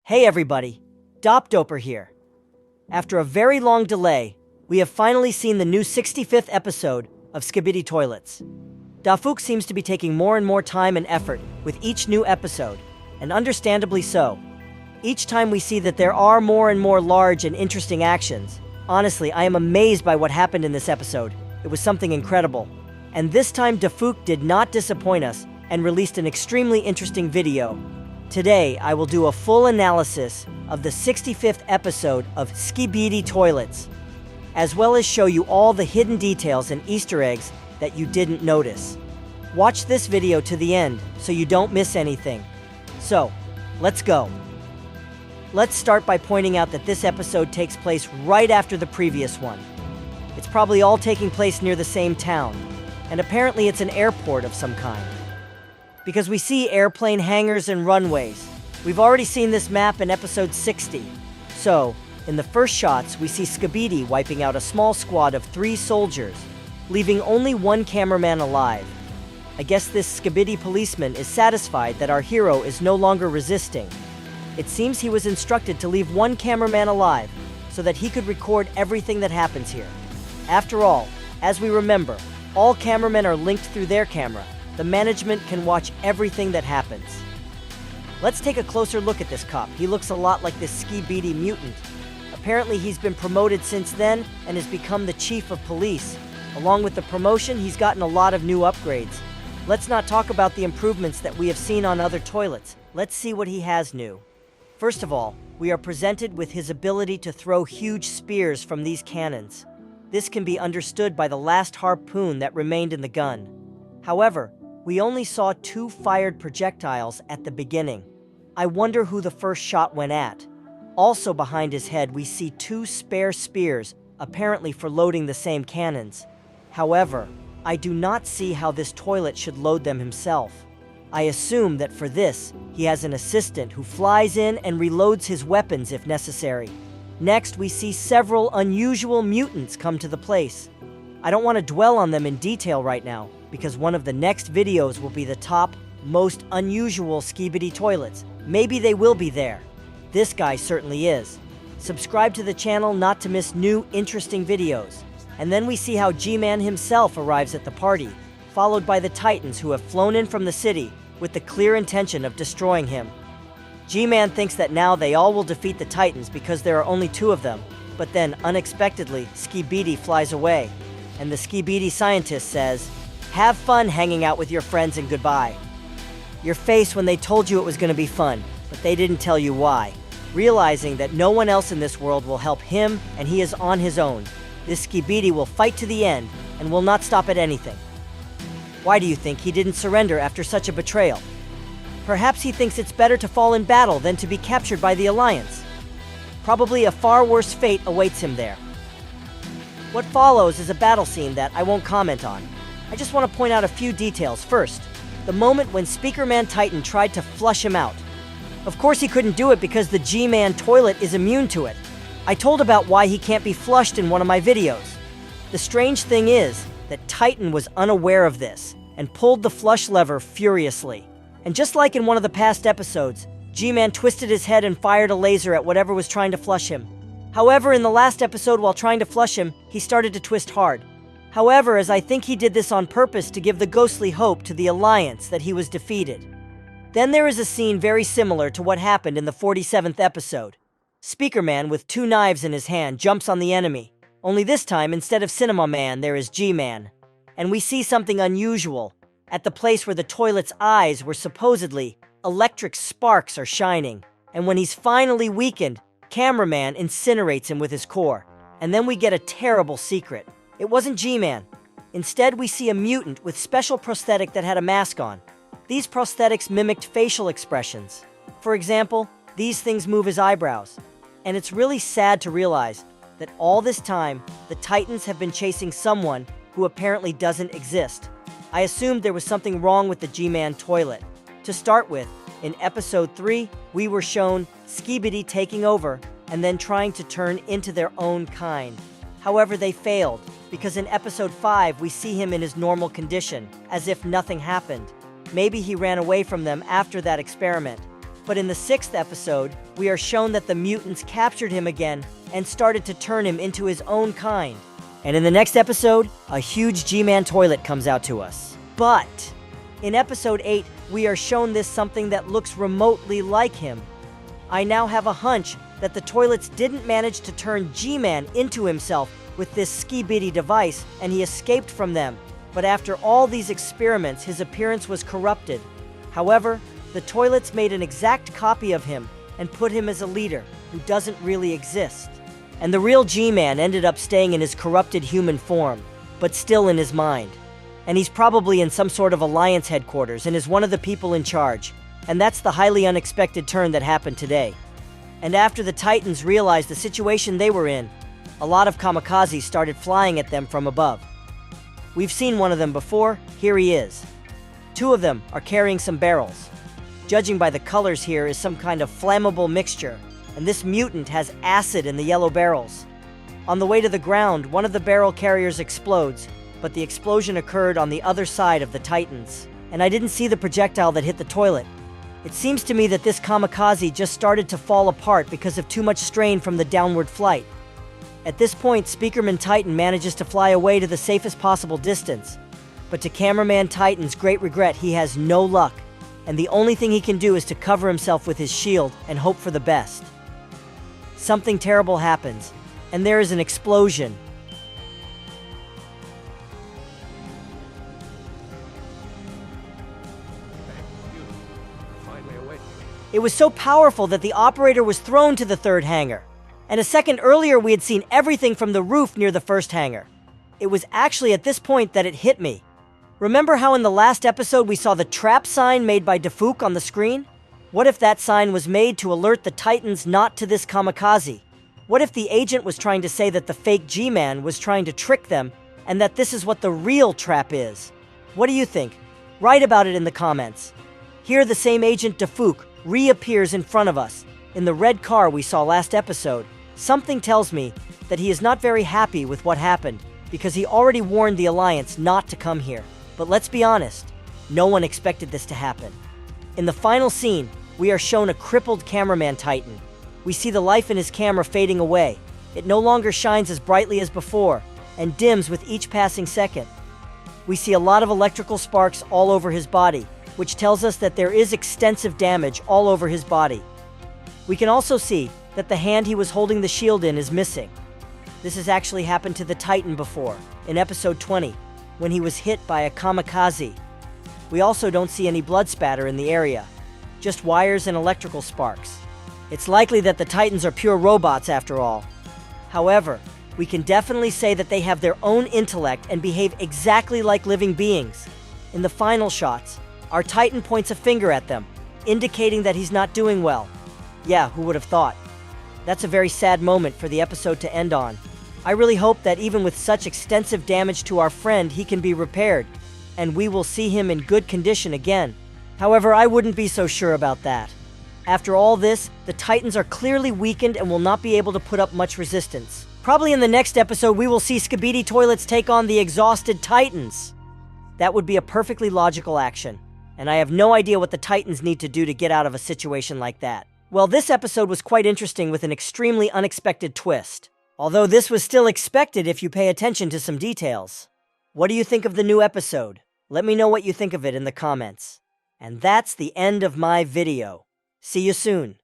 Hey everybody, DopDoper here. After a very long delay, we have finally seen the new 65th episode of Skibidi Toilets. Dafuk seems to be taking more and more time and effort with each new episode, and understandably so. Each time we see that there are more and more large and interesting actions. Honestly, I am amazed by what happened in this episode. It was something incredible. And this time Dafuk did not disappoint us and released an extremely interesting video. Today, I will do a full analysis of the 65th episode of Skibidi Toilets, as well as show you all the hidden details and Easter eggs that you didn't notice. Watch this video to the end so you don't miss anything. So, let's go. Let's start by pointing out that this episode takes place right after the previous one. It's probably all taking place near the same town, and apparently it's an airport of some kind, because we see airplane hangars and runways. We've already seen this map in episode 60. So, in the first shots, we see Skibidi wiping out a small squad of 3 soldiers, leaving only 1 cameraman alive. I guess this Skibidi policeman is satisfied that our hero is no longer resisting. It seems he was instructed to leave 1 cameraman alive so that he could record everything that happens here. After all, as we remember, all cameramen are linked through their camera. The management can watch everything that happens. Let's take a closer look at this cop. He looks a lot like this Skibidi mutant. Apparently he's been promoted since then and has become the chief of police. Along with the promotion, he's gotten a lot of new upgrades. Let's not talk about the improvements that we have seen on other toilets. Let's see what he has new. First of all, we are presented with his ability to throw huge spears from these cannons. This can be understood by the last harpoon that remained in the gun. However, we only saw 2 fired projectiles at the beginning. I wonder who the first shot went at. Also behind his head, we see 2 spare spears, apparently for loading the same cannons. However, I do not see how this toilet should load them himself. I assume that for this, he has an assistant who flies in and reloads his weapons if necessary. Next, we see several unusual mutants come to the place. I don't want to dwell on them in detail right now, because one of the next videos will be the top, most unusual Skibidi toilets. Maybe they will be there. This guy certainly is. Subscribe to the channel not to miss new, interesting videos. And then we see how G-Man himself arrives at the party, followed by the Titans who have flown in from the city with the clear intention of destroying him. G-Man thinks that now they all will defeat the Titans because there are only 2 of them, but then, unexpectedly, Skibidi flies away, and the Skibidi scientist says, "Have fun hanging out with your friends and goodbye." Your face when they told you it was going to be fun, but they didn't tell you why. Realizing that no one else in this world will help him and he is on his own, this Skibidi will fight to the end and will not stop at anything. Why do you think he didn't surrender after such a betrayal? Perhaps he thinks it's better to fall in battle than to be captured by the Alliance. Probably a far worse fate awaits him there. What follows is a battle scene that I won't comment on. I just want to point out a few details. First, the moment when Speakerman Titan tried to flush him out. Of course he couldn't do it because the G-Man toilet is immune to it. I told about why he can't be flushed in one of my videos. The strange thing is that Titan was unaware of this and pulled the flush lever furiously. And just like in one of the past episodes, G-Man twisted his head and fired a laser at whatever was trying to flush him. However, in the last episode while trying to flush him, he started to twist hard. However, as I think he did this on purpose to give the ghostly hope to the Alliance that he was defeated. Then there is a scene very similar to what happened in the 47th episode. Speakerman with 2 knives in his hand jumps on the enemy. Only this time, instead of Cinema Man, there is G-Man. And we see something unusual. At the place where the toilet's eyes were supposedly, electric sparks are shining. And when he's finally weakened, cameraman incinerates him with his core. And then we get a terrible secret. It wasn't G-Man. Instead, we see a mutant with special prosthetic that had a mask on. These prosthetics mimicked facial expressions. For example, these things move his eyebrows. And it's really sad to realize that all this time, the Titans have been chasing someone who apparently doesn't exist. I assumed there was something wrong with the G-Man toilet. To start with, in episode 3, we were shown Skibidi taking over and then trying to turn into their own kind. However, they failed, because in episode 5, we see him in his normal condition, as if nothing happened. Maybe he ran away from them after that experiment. But in the 6th episode, we are shown that the mutants captured him again and started to turn him into his own kind. And in the next episode, a huge G-Man toilet comes out to us. But in episode 8, we are shown this something that looks remotely like him. I now have a hunch that the toilets didn't manage to turn G-Man into himself with this Skibidi device, and he escaped from them. But after all these experiments, his appearance was corrupted. However, the toilets made an exact copy of him and put him as a leader who doesn't really exist. And the real G-Man ended up staying in his corrupted human form, but still in his mind. And he's probably in some sort of alliance headquarters and is one of the people in charge. And that's the highly unexpected turn that happened today. And after the Titans realized the situation they were in, a lot of kamikazes started flying at them from above. We've seen one of them before. Here he is. 2 of them are carrying some barrels. Judging by the colors here is some kind of flammable mixture, and this mutant has acid in the yellow barrels. On the way to the ground, one of the barrel carriers explodes, but the explosion occurred on the other side of the Titans, and I didn't see the projectile that hit the toilet. It seems to me that this kamikaze just started to fall apart because of too much strain from the downward flight. At this point, Speakerman Titan manages to fly away to the safest possible distance, but to Cameraman Titan's great regret, he has no luck, and the only thing he can do is to cover himself with his shield and hope for the best. Something terrible happens, and there is an explosion. It was so powerful that the operator was thrown to the 3rd hangar. And a second earlier, we had seen everything from the roof near the 1st hangar. It was actually at this point that it hit me. Remember how in the last episode we saw the trap sign made by Dafuk on the screen? What if that sign was made to alert the Titans not to this kamikaze? What if the agent was trying to say that the fake G-Man was trying to trick them, and that this is what the real trap is? What do you think? Write about it in the comments. Here the same agent Dafuk reappears in front of us, in the red car we saw last episode. Something tells me that he is not very happy with what happened, because he already warned the Alliance not to come here. But let's be honest, no one expected this to happen. In the final scene, we are shown a crippled cameraman Titan. We see the life in his camera fading away. It no longer shines as brightly as before, and dims with each passing second. We see a lot of electrical sparks all over his body, which tells us that there is extensive damage all over his body. We can also see that the hand he was holding the shield in is missing. This has actually happened to the Titan before, in episode 20, when he was hit by a kamikaze. We also don't see any blood spatter in the area, just wires and electrical sparks. It's likely that the Titans are pure robots after all. However, we can definitely say that they have their own intellect and behave exactly like living beings. In the final shots, our Titan points a finger at them, indicating that he's not doing well. Yeah, who would have thought? That's a very sad moment for the episode to end on. I really hope that even with such extensive damage to our friend, he can be repaired, and we will see him in good condition again. However, I wouldn't be so sure about that. After all this, the Titans are clearly weakened and will not be able to put up much resistance. Probably in the next episode, we will see Skibidi toilets take on the exhausted Titans. That would be a perfectly logical action, and I have no idea what the Titans need to do to get out of a situation like that. Well, this episode was quite interesting with an extremely unexpected twist. Although this was still expected if you pay attention to some details. What do you think of the new episode? Let me know what you think of it in the comments. And that's the end of my video. See you soon.